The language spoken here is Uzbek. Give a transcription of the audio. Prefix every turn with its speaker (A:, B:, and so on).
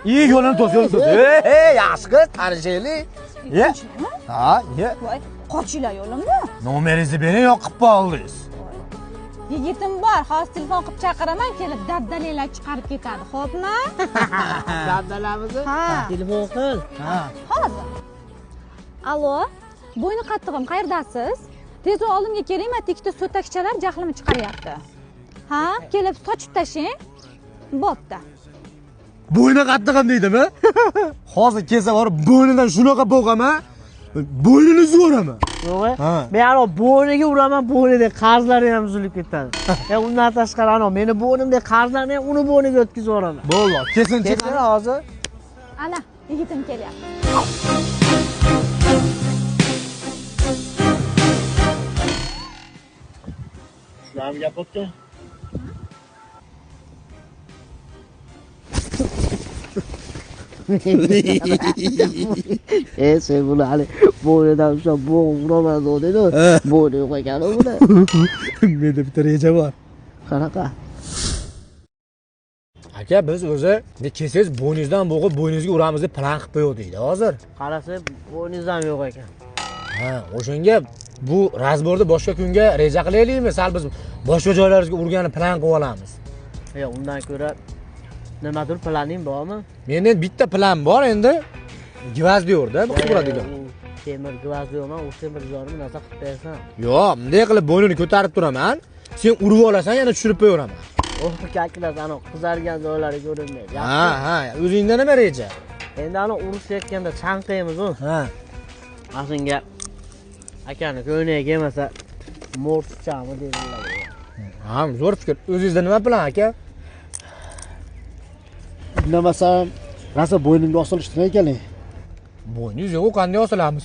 A: İyi yo'lini to's, yo'lini to's. Yaxshi qiz, tanishaylik. Ye. Ha, ye.
B: Voy, qochinglar yo'limda.
A: Nomeringizni bering, yoqib qoldingiz.
B: Yigitim bor, hozir telefon qilib chaqiraman, kelib dabdalanglar chiqarib ketadi, xo'pmi?
C: Dabdalamizni?
B: Ha.
C: Telefon qil.
A: Ha.
B: Hozir. Allo, bo'yni qattig'im, qayerdasiz? Tezroq oldimga keling, men ikkita so'takchalar jahlimni chiqaryapti. Ha, kelib sochib tashlang. Bo'pti.
A: Bo'yni qattig'im deydimi? Hozir kelsa borib bo'ynidan shunaqa bo'g'aman. Bo'ynini zo'raman.
C: Yo'q.
A: Ha.
C: Men ana bo'yniga uraman, bo'ynida qarzlari ham uzilib ketadi. Undan tashqari ana meni bo'ynimda qarzlarni ham uni bo'yniga o'tkazib yuboraman.
A: Bo'ldi, kesin
C: Kesin hozir.
B: Ana, yigitim kelyapti.
C: Shularni gap bo'pti. Sen buni hali bo'ynidan ushlab bo'g'ib uraman dedi. Bo'yni yo'q ekan buni.
A: Menda bitta reja bor.
C: Qanaqa?
A: Aka, biz o'zi kelsangiz bo'yningizdan bo'g'ib bo'yningizga uramiz deb plan qilib qo'ydik hozir.
C: Qarasa bo'yningizdan yo'q ekan.
A: Ha, o'shanga bu razborni boshqa kunga reja qilaylikmi? Sal biz boshqa joylarimizga urgani plan qilib olamiz.
C: Undan ko'ra nimadir planing bormi?
A: Menda bitta plan bor endi. Gvazdiyorda bu uradigan.
C: Temir gvazdiyorman, u temir joyni narsa qilib bersan.
A: Yo'q, bunday qilib bo'ynini ko'tarib turaman. Sen urib olasan, yana tushirib qo'yaveraman.
C: Kakilar ana qizargan joylari ko'rinmaydi.
A: Ha, o'zingda nima reja?
C: Endi ana urushayotganda chanqaymiz u.
A: Ha.
C: Aslida akani ko'yniga kelmasa mo'rtchami deydilar.
A: Ha, zo'r fikr. O'zingizda nima plan aka?
D: Bilmasam, rasa bo'ynimga osilishtirgan ekan.
A: Bo'yningiz yo'q, qanday osilamiz?